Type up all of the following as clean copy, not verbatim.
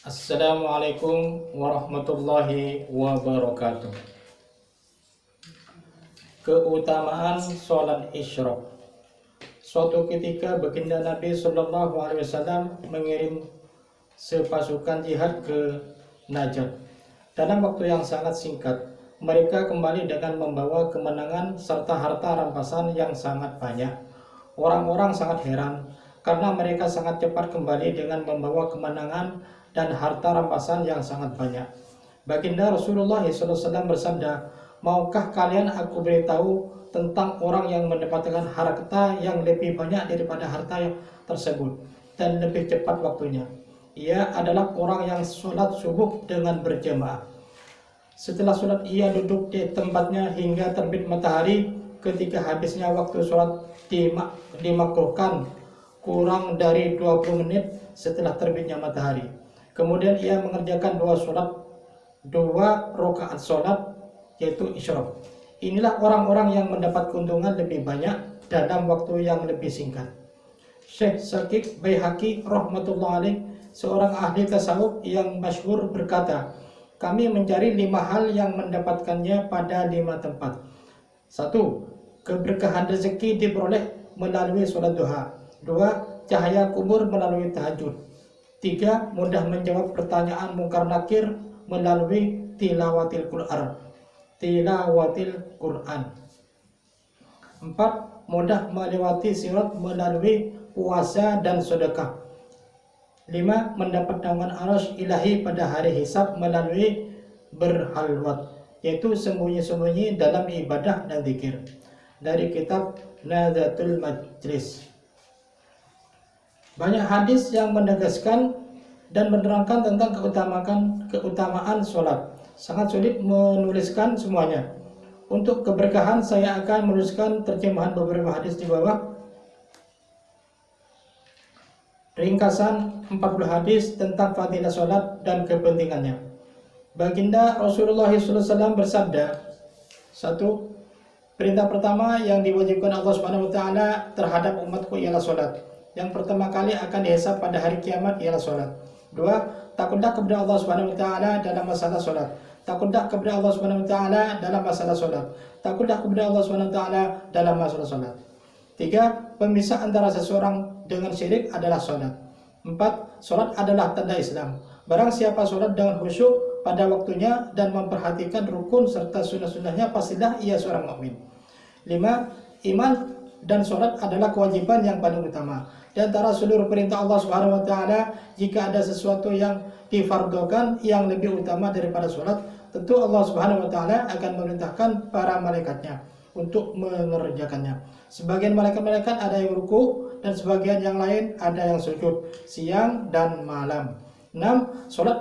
Assalamualaikum warahmatullahi wabarakatuh. Keutamaan sholat isyraq. Suatu ketika baginda Nabi Shallallahu Alaihi Wasallam mengirim sepasukan jihad ke Najd. Dalam waktu yang sangat singkat, mereka kembali dengan membawa kemenangan serta harta rampasan yang sangat banyak. Orang-orang sangat heran karena mereka sangat cepat kembali dengan membawa kemenangan dan harta rampasan yang sangat banyak. Baginda Rasulullah SAW bersabda, "Maukah kalian aku beritahu tentang orang yang mendapatkan harta yang lebih banyak daripada harta tersebut dan lebih cepat waktunya? Ia adalah orang yang sholat subuh dengan berjamaah. Setelah sholat ia duduk di tempatnya hingga terbit matahari. Ketika habisnya waktu sholat dimakruhkan kurang dari 20 menit setelah terbitnya matahari. Kemudian ia mengerjakan dua rakaat sholat, yaitu isyraq. Inilah orang-orang yang mendapat keuntungan lebih banyak dalam waktu yang lebih singkat." Syekh Syakib Baihaqi rahmatullah alaih, seorang ahli tasawuf yang masyhur, berkata, "Kami mencari 5 hal yang mendapatkannya pada 5 tempat. 1. Keberkahan rezeki diperoleh melalui sholat duha. 2. Cahaya kubur melalui tahajud. 3. Mudah menjawab pertanyaan mungkar nakir melalui tilawatil Quran. 4. Mudah melewati sirat melalui puasa dan sedekah. 5. Mendapat naungan arsy ilahi pada hari hisab melalui berhalwat, yaitu sembunyi-sembunyi dalam ibadah dan zikir." Dari kitab Nadatul Majlis. Banyak hadis yang menegaskan dan menerangkan tentang keutamaan sholat. Sangat sulit menuliskan semuanya. Untuk keberkahan saya akan menuliskan terjemahan beberapa hadis di bawah. Ringkasan 40 hadis tentang fadilah sholat dan kepentingannya. Baginda Rasulullah SAW bersabda, 1. Perintah pertama yang diwajibkan Allah SWT terhadap umatku ialah sholat. Yang pertama kali akan dihisab pada hari kiamat ialah sholat. 2. Takutlah kepada Allah SWT dalam masalah sholat. Takutlah kepada Allah SWT dalam masalah sholat. Takutlah kepada Allah SWT dalam masalah sholat. 3. Pemisah antara seseorang dengan syirik adalah sholat. 4. Sholat adalah tanda Islam. Barang siapa sholat dengan khusyuk pada waktunya dan memperhatikan rukun serta sunnah-sunnahnya, pastilah ia seorang mukmin. 5. Iman dan sholat adalah kewajiban yang paling utama. Di antara seluruh perintah Allah Subhanahu wa taala, jika ada sesuatu yang difardukan yang lebih utama daripada sholat, tentu Allah Subhanahu wa taala akan memerintahkan para malaikatnya untuk mengerjakannya. Sebagian malaikat-malaikat ada yang ruku dan sebagian yang lain ada yang sujud siang dan malam. 6. Sholat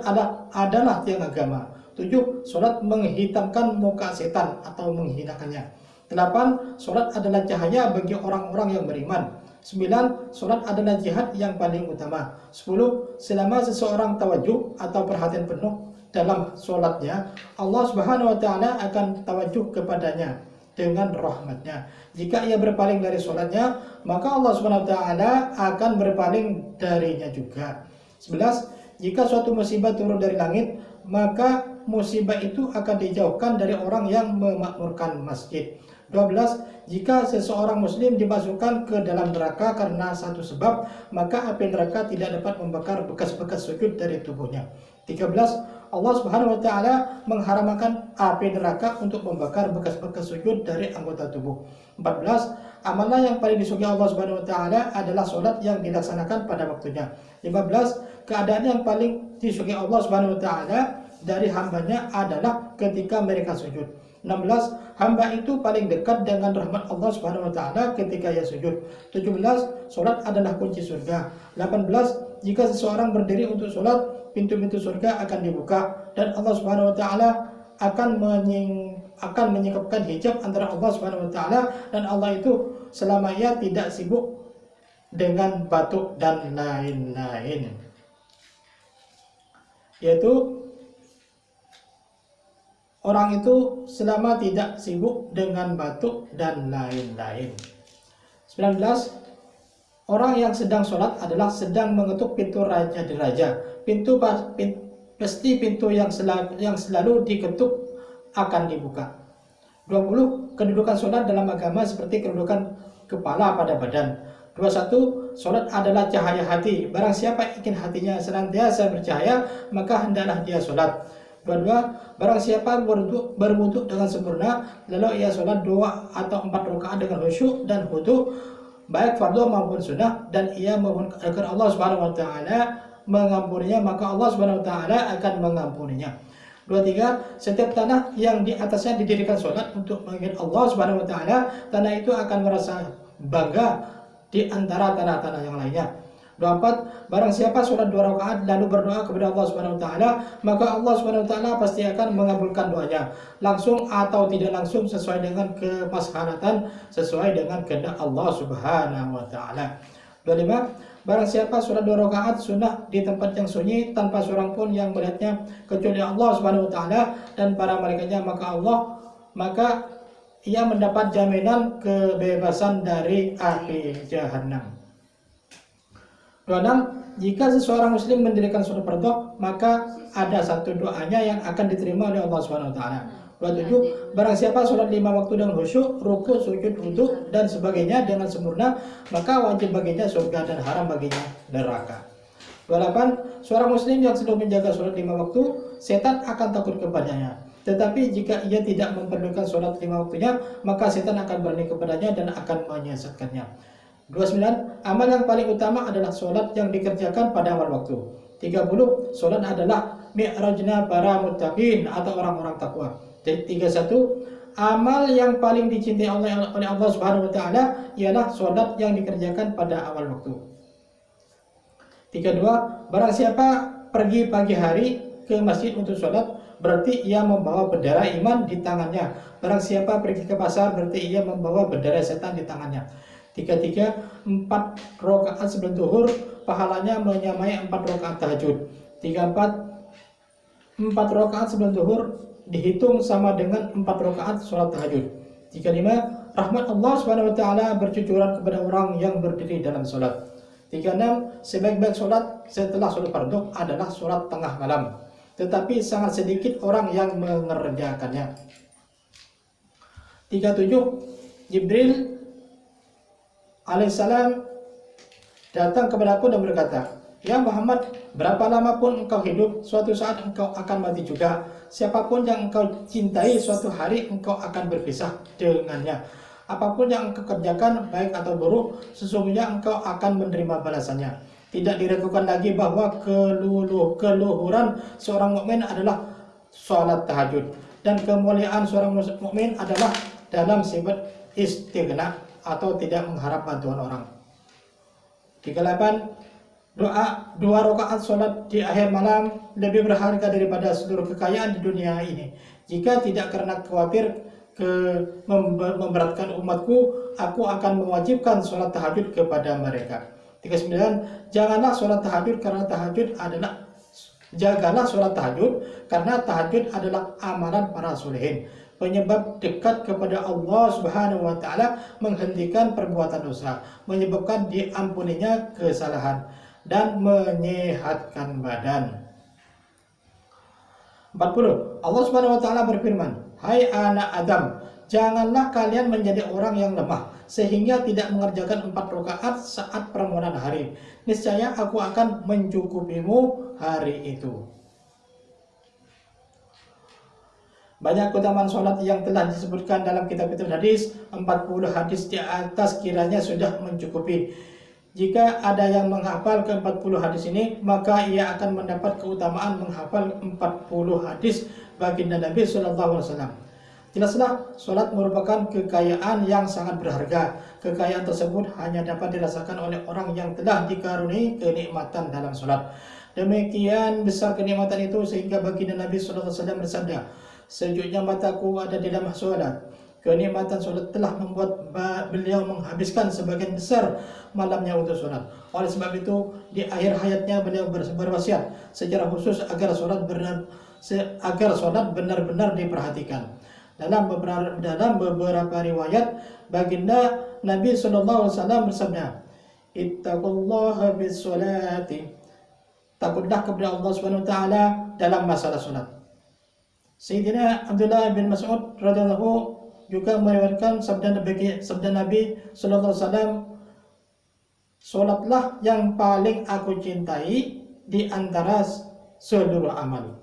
adalah tiang agama. 7. Sholat menghitamkan muka setan atau menghinakannya. 8. Sholat adalah cahaya bagi orang-orang yang beriman. 9. Sholat adalah jihad yang paling utama. 10. Selama seseorang tawajuh atau perhatian penuh dalam sholatnya, Allah Subhanahu wa taala akan tawajuh kepadanya dengan rahmatnya. Jika ia berpaling dari sholatnya, maka Allah Subhanahu wa taala akan berpaling darinya juga. 11. Jika suatu musibah turun dari langit, maka musibah itu akan dijauhkan dari orang yang memakmurkan masjid. 12. Jika seseorang muslim dimasukkan ke dalam neraka karena satu sebab, maka api neraka tidak dapat membakar bekas-bekas sujud dari tubuhnya. 13. Allah Subhanahu wa taala mengharamkan api neraka untuk membakar bekas-bekas sujud dari anggota tubuh. 14. Amalan yang paling disukai Allah Subhanahu wa taala adalah sholat yang dilaksanakan pada waktunya. 15. Keadaan yang paling disukai Allah Subhanahu wa taala dari hambanya adalah ketika mereka sujud. 16. Hamba itu paling dekat dengan rahmat Allah Subhanahu wa taala ketika ia sujud. 17. Sholat adalah kunci surga. 18. Jika seseorang berdiri untuk sholat, pintu-pintu surga akan dibuka dan Allah Subhanahu wa taala akan menyingkapkan hijab antara Allah Subhanahu wa taala dan Allah itu selama ia tidak sibuk dengan batuk dan lain-lain. Yaitu orang itu selama tidak sibuk dengan batuk dan lain-lain. 19. orang yang sedang sholat adalah sedang mengetuk pintu raja di raja. Pasti pintu yang selalu diketuk akan dibuka. 20. Kedudukan sholat dalam agama seperti kedudukan kepala pada badan. 21. Sholat adalah cahaya hati. Barang siapa ingin hatinya senantiasa bercahaya, maka hendaklah dia sholat. 22. Barang siapa berwudu dengan sempurna, lalu ia sholat 2 atau 4 rakaat dengan khusyuk dan khudu, baik fardu maupun sunnah, dan ia memohon agar Allah Subhanahu wa taala mengampuninya, maka Allah Subhanahu wa taala akan mengampuninya. 23. Setiap tanah yang di atasnya didirikan sholat untuk mengingat Allah Subhanahu wa taala, tanah itu akan merasa bangga di antara tanah-tanah yang lainnya. 24. Barang siapa sholat 2 rakaat lalu berdoa kepada Allah Subhanahu wa taala, maka Allah Subhanahu wa taala pasti akan mengabulkan doanya, langsung atau tidak langsung sesuai dengan kemaslahatan, sesuai dengan kehendak Allah Subhanahu wa taala. 25. Barang siapa sholat 2 rakaat sunnah di tempat yang sunyi tanpa seorang pun yang melihatnya kecuali Allah Subhanahu wa taala dan para malaikatnya, maka ia mendapat jaminan kebebasan dari api jahanam. 26. Jika seseorang muslim mendirikan sholat fardu, maka ada satu doanya yang akan diterima oleh Allah Subhanahu wa taala. 27. Barang siapa sholat 5 waktu dengan khusyuk, ruku, sujud, wudu, dan sebagainya dengan sempurna, maka wajib baginya surga dan haram baginya neraka. 28. Seorang muslim yang selalu menjaga sholat 5 waktu, setan akan takut kepadanya. Tetapi jika ia tidak memperlukan sholat 5 waktunya, maka setan akan berani kepadanya dan akan menyesatkannya. 29. Amal yang paling utama adalah sholat yang dikerjakan pada awal waktu. 30. Sholat adalah mi'rajnya para muttaqin atau orang-orang takwa. 31. Amal yang paling dicintai oleh Allah Subhanahu wa taala ialah sholat yang dikerjakan pada awal waktu. 32. Barang siapa pergi pagi hari ke masjid untuk sholat, berarti ia membawa bendera iman di tangannya. Barang siapa pergi ke pasar, berarti ia membawa bendera setan di tangannya. 33. 4 rakaat sebelum zuhur pahalanya menyamai 4 rakaat tahajud. 34. 4 rakaat sebelum zuhur dihitung sama dengan 4 rakaat sholat tahajud. 35. Rahmat Allah Subhanahu wa taala bercucuran kepada orang yang berdiri dalam sholat. 36. Sebaik-baik sholat setelah sholat fardu adalah sholat tengah malam, tetapi sangat sedikit orang yang mengerjakannya. 37. Jibril alaihissalam datang kepadaku dan berkata, "Ya Muhammad, berapa lama pun engkau hidup, suatu saat engkau akan mati juga. Siapapun yang engkau cintai, suatu hari engkau akan berpisah dengannya. Apapun yang engkau kerjakan, baik atau buruk, sesungguhnya engkau akan menerima balasannya." Tidak diragukan lagi bahwa keluhuran seorang mukmin adalah sholat tahajud, dan kemuliaan seorang mukmin adalah dalam sifat istighna atau tidak mengharap bantuan orang. 38. Doa 2 rakaat sholat di akhir malam lebih berharga daripada seluruh kekayaan di dunia ini. Jika tidak karena khawatir memberatkan umatku, aku akan mewajibkan sholat tahajud kepada mereka. 39. Jagalah sholat tahajud karena tahajud adalah amalan para solehin, penyebab dekat kepada Allah Subhanahu wa taala, menghentikan perbuatan dosa, menyebabkan diampuninya kesalahan, dan menyehatkan badan. 40. Allah Subhanahu wa taala berfirman, "Hai anak Adam, janganlah kalian menjadi orang yang lemah sehingga tidak mengerjakan 4 rakaat saat permohonan hari. Niscaya aku akan mencukupimu hari itu." Banyak keutamaan sholat yang telah disebutkan dalam kitab-kitab hadis. 40 hadis di atas kiranya sudah mencukupi. Jika ada yang menghafal ke-40 hadis ini, maka ia akan mendapat keutamaan menghafal 40 hadis baginda Nabi SAW. Jelaslah, sholat merupakan kekayaan yang sangat berharga. Kekayaan tersebut hanya dapat dirasakan oleh orang yang telah dikaruniai kenikmatan dalam sholat. Demikian besar kenikmatan itu sehingga baginda Nabi SAW bersabda, "Sejuknya mataku ada di dalam sholat." Kenikmatan sholat telah membuat beliau menghabiskan sebagian besar malamnya untuk sholat. Oleh sebab itu, di akhir hayatnya beliau berwasiat secara khusus agar sholat benar-benar diperhatikan. Dalam beberapa riwayat, baginda Nabi SAW bersabda, ittaqullaha bis sholati. Takutlah kepada Allah Subhanahu wa taala dalam masalah salat. Sayyidina Abdullah bin Mas'ud radhiyallahu juga meriwayatkan sabda Nabi sallallahu alaihi wasallam, salatlah yang paling aku cintai di antara seluruh amal.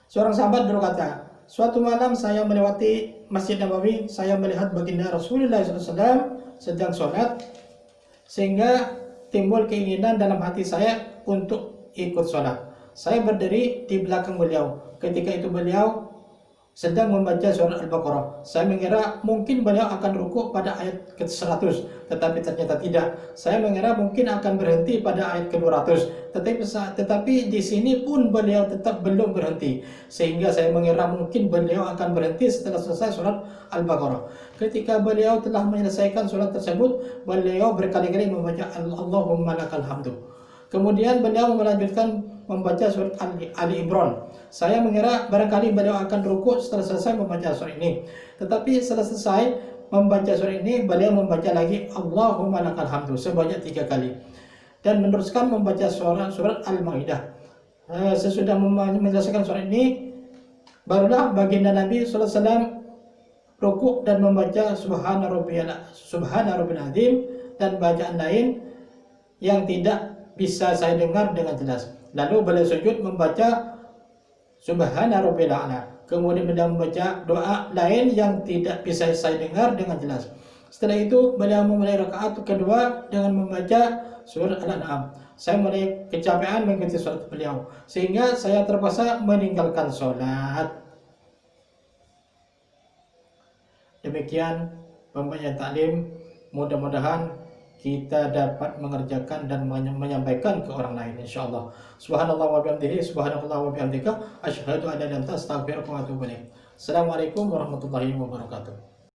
Seorang sahabat berkata, suatu malam saya melewati Masjid Nabawi, saya melihat baginda Rasulullah SAW sedang sholat, sehingga timbul keinginan dalam hati saya untuk ikut sholat. Saya berdiri di belakang beliau. Ketika itu beliau sedang membaca surat Al-Baqarah. Saya mengira mungkin beliau akan rukuk pada ayat ke-100, tetapi ternyata tidak. Saya mengira mungkin akan berhenti pada ayat ke-200, tetapi di sini pun beliau tetap belum berhenti. Sehingga saya mengira mungkin beliau akan berhenti setelah selesai surat Al-Baqarah. Ketika beliau telah menyelesaikan surat tersebut, beliau berkali-kali membaca Allahumma lakal hamdu. Kemudian beliau melanjutkan membaca surat Ali Imran. Saya mengira barangkali beliau akan rukuk setelah selesai membaca surat ini. Tetapi setelah selesai membaca surat ini, beliau membaca lagi Allahumma lakal hamdu sebanyak 3 kali. Dan meneruskan membaca surat Al-Maidah. Sesudah menyelesaikan surat ini, barulah baginda Nabi SAW rukuk dan membaca Subhana Rabbiyal Azim dan bacaan lain yang tidak bisa saya dengar dengan jelas. Lalu beliau sujud membaca Subhana Rabbiyal A'la. Kemudian beliau membaca doa lain yang tidak bisa saya dengar dengan jelas. Setelah itu beliau memulai rakaat kedua dengan membaca surat Al-An'am. Saya mulai kecapean mengikuti surat beliau, sehingga saya terpaksa meninggalkan sholat. Demikian pembacaan taklim. Mudah-mudahan kita dapat mengerjakan dan menyampaikan ke orang lain, insyaallah. Subhanallah wa bihamdihi, subhanallah wa bihamdika, asyhadu an la ilaha illa anta, astaghfiruka wa atubu ilaik. Assalamualaikum warahmatullahi wabarakatuh.